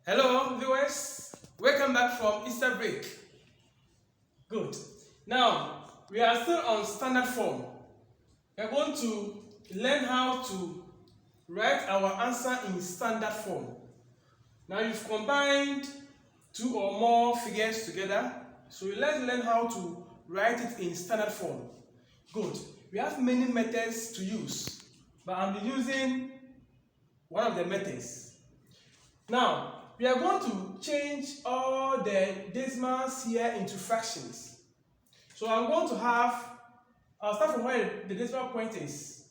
Hello viewers, welcome back from Easter break. Good. Now, we are still on standard form. We are going to learn how to write our answer in standard form. Now, you've combined two or more figures together, so let's learn how to write it in standard form. Good. We have many methods to use, but I'm using one of the methods. Now, we are going to change all the decimals here into fractions. So I'm going to have, I'll start from where the decimal point is.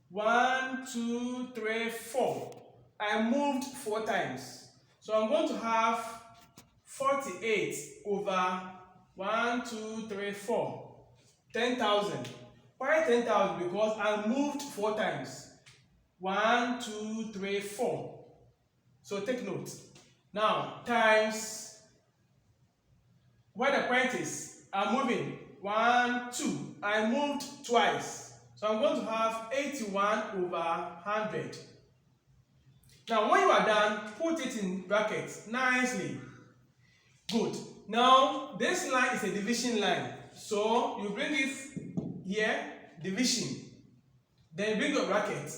1, 2, 3, 4. I moved 4 times. So I'm going to have 48 over 1, 2, 3, 4. 10,000. Why 10,000? Because I moved 4 times. 1, 2, 3, 4. So take note. Now, times where the point is, I'm moving 1, 2. I moved twice. So I'm going to have 81 over 100. Now, when you are done, put it in brackets nicely. Good. Now, this line is a division line. So you bring it here, division. Then you bring your bracket.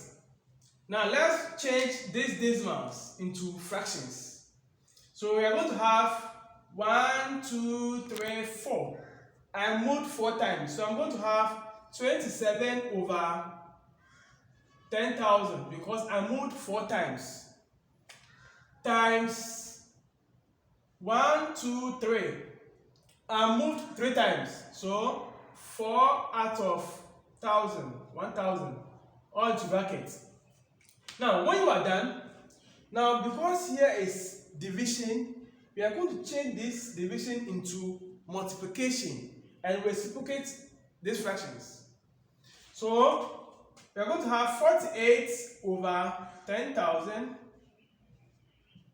Now, let's change these decimals into fractions. So we are going to have 1, 2, 3, 4. I moved 4 times. So I'm going to have 27 over 10,000 because I moved 4 times. Times 1, 2, 3. I moved 3 times. So 4 out of 1,000. All into brackets. Now, when you are done, now because here is division, we are going to change this division into multiplication and reciprocate these fractions. So we are going to have 48 over 10,000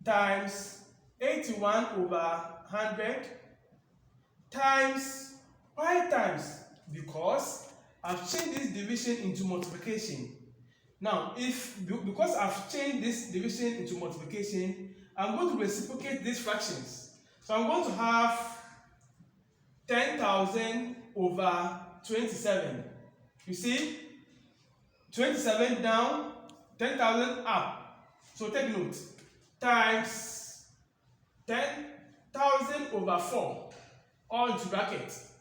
times 81 over 100 times, why times? Because I've changed this division into multiplication. Now, because I've changed this division into multiplication, I'm going to reciprocate these fractions. So I'm going to have 10,000 over 27. You see? 27 down, 10,000 up. So take note. Times 10,000 over 4. All into brackets.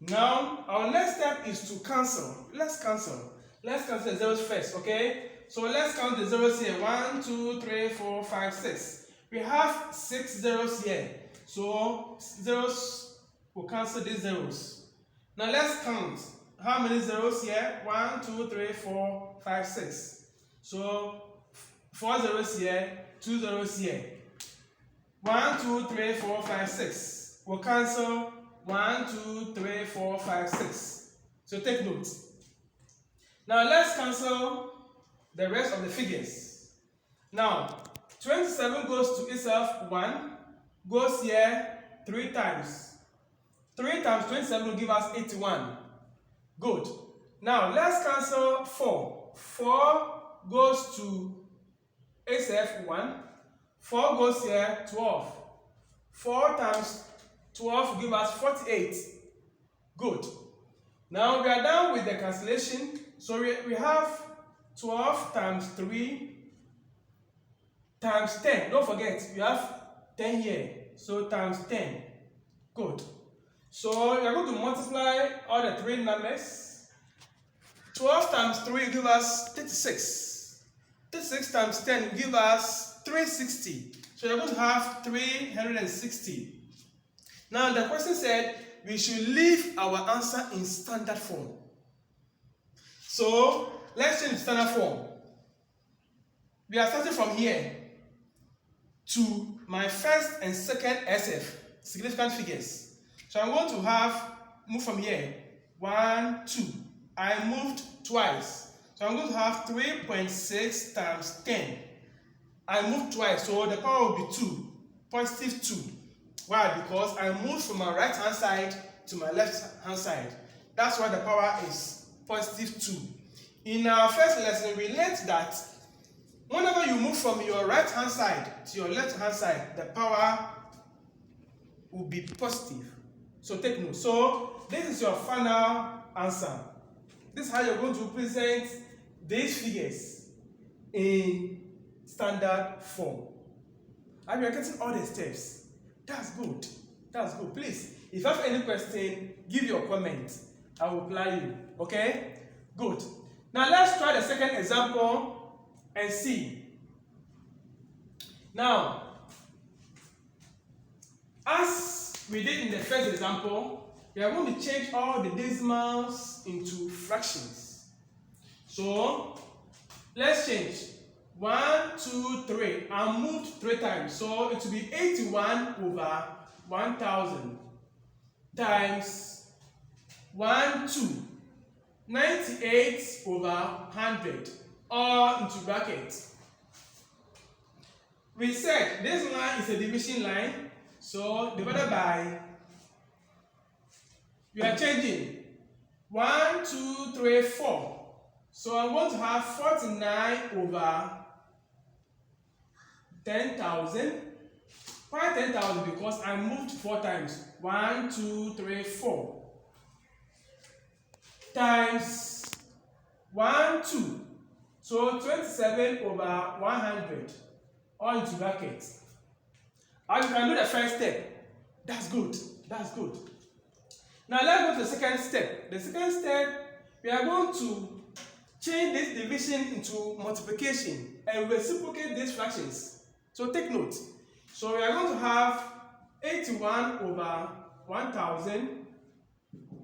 Now, our next step is to cancel. Let's cancel. Let's cancel the zeros first, okay? So let's count the zeros here. 1, 2, 3, 4, 5, 6. We have 6 zeros here. So zeros will cancel these zeros. Now let's count. How many zeros here? 1, 2, 3, 4, 5, 6. So 4 zeros here, 2 zeros here. 1, 2, 3, 4, 5, 6. We'll cancel 1, 2, 3, 4, 5, 6. So take note. Now let's cancel the rest of the figures. Now 27 goes to itself 1, goes here 3 times. 3 times 27 will give us 81. Good. Now let's cancel 4. 4 goes to itself 1. 4 goes here 12. 4 times 12 will give us 48. Good. Now we are done with the cancellation. So we have 12 times 3 times 10. Don't forget, you have 10 here. So times 10. Good. So we are going to multiply all the 3 numbers. 12 times 3 will give us 36. 36 times 10 will give us 360. So we are going to have 360. Now the question said we should leave our answer in standard form. So let's change the standard form. We are starting from here to my first and second SF, significant figures. So I'm going to move from here, 1, 2. I moved twice. So I'm going to have 3.6 times 10. I moved twice, so the power will be 2, positive 2. Why? Because I moved from my right hand side to my left hand side. That's why the power is positive 2. In our first lesson, we learned that Whenever you move from your right hand side to your left hand side, the power will be positive. So take note. So this is your final answer. This is how you're going to present these figures in standard form. And you're getting all the steps. That's good. That's good. Please, if you have any question, give your comment. I will reply you. Okay? Good. Now let's try the second example and see. Now, as we did in the first example, we are going to change all the decimals into fractions. So let's change 1, 2, 3. I moved 3 times, so it will be 81 over 1000 times 1, 2, 98 over 100, all into brackets. We said this line is a division line, so divided by, we are changing 1, 2, 3, 4. So I'm going to have 49 over 10,000. Why 10,000? Because I moved 4 times. 1, 2, 3, 4. Times 1, 2. So 27 over 100. All into brackets. And you can do the first step. That's good. That's good. Now let's go to the second step. The second step, we are going to change this division into multiplication and reciprocate these fractions. So take note. So we are going to have 81 over 1000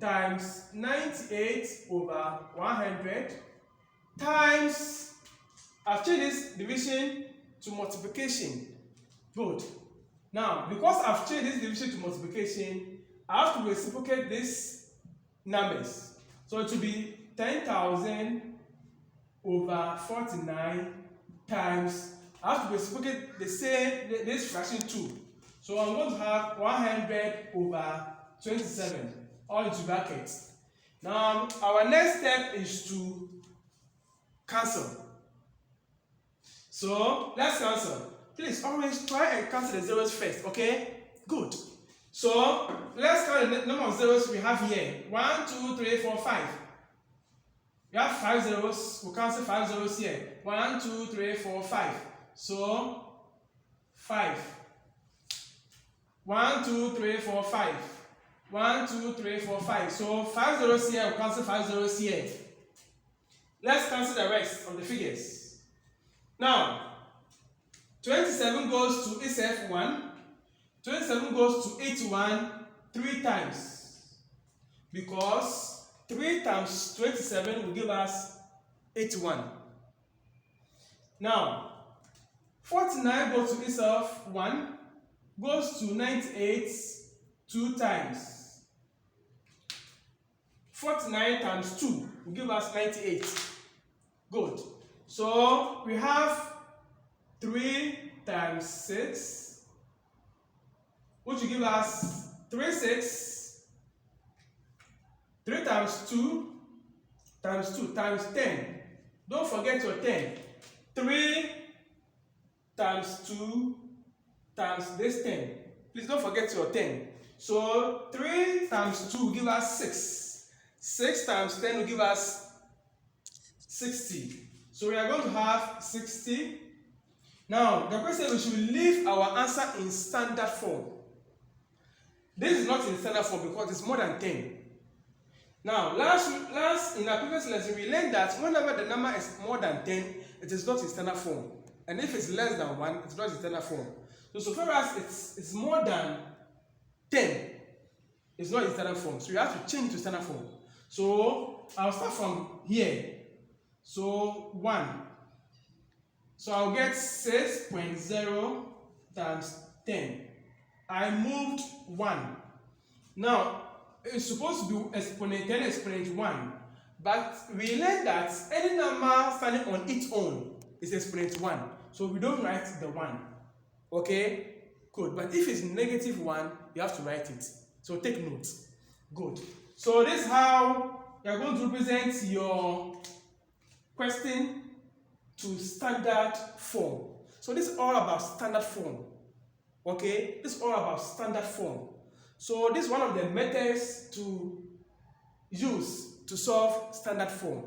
times 98 over 100 times, I've changed this division to multiplication. Good. Now, because I've changed this division to multiplication, I have to reciprocate these numbers. So it will be 10,000 over 49 times, I have to reciprocate the same, this fraction 2. So I'm going to have 100 over 27, all into brackets. Now, our next step is to cancel. So, let's cancel. Please always try and cancel the zeros first, okay? Good. So, let's count the number of zeros we have here. 1, 2, 3, 4, 5. We have 5 zeros. We'll cancel 5 zeros here. 1, 2, 3, 4, 5. So, 5. 1, 2, 3, 4, 5. 1, 2, 3, 4, 5. So, 5 zeros here. We'll cancel 5 zeros here. Let's cancel the rest of the figures. Now, 27 goes to SF1. 27 goes to 81 3 times. Because 3 times 27 will give us 81. Now, 49 goes to SF1, goes to 98 2 times. 49 times 2 will give us 98. Good. So we have 3 times 6, which will give us 3, 6. 3 times 2 times 2 times 10. Don't forget your 10. 3 times 2 times this 10. Please don't forget your 10. So 3 times 2 will give us 6. 6 times 10 will give us 60. So we are going to have 60. Now, the question is, we should leave our answer in standard form. This is not in standard form because it's more than 10. Now, last in our previous lesson, we learned that whenever the number is more than 10, it is not in standard form. And if it's less than 1, it's not in standard form. So far as it's more than 10, it's not in standard form. So you have to change to standard form. So I'll start from here. So 1. So I'll get 6.0 times 10. I moved 1. Now, it's supposed to be exponent 10 exponent 1. But we learned that any number standing on its own is exponent 1. So we don't write the 1. Okay? Good. But if it's negative 1, you have to write it. So take note. Good. So this is how you're going to represent your question to standard form. So this is all about standard form. Okay, this is all about standard form. So this is one of the methods to use to solve standard form.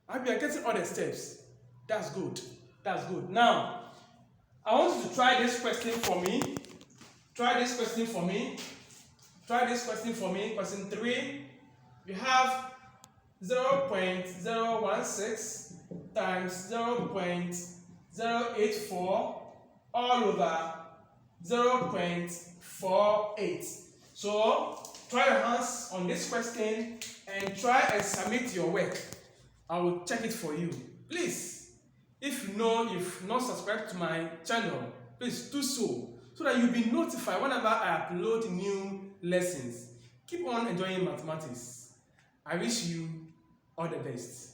I hope you are getting all the steps. That's good. That's good. Now, I want you to try this question for me. Try this question for me. Try this question for me. Question 3. You have 0.016 times 0.084 all over 0.48. So try your hands on this question and try and submit your work. I will check it for you. Please, if you've not subscribed to my channel, please do so that you'll be notified whenever I upload new lessons. Keep on enjoying mathematics. I wish you all the best.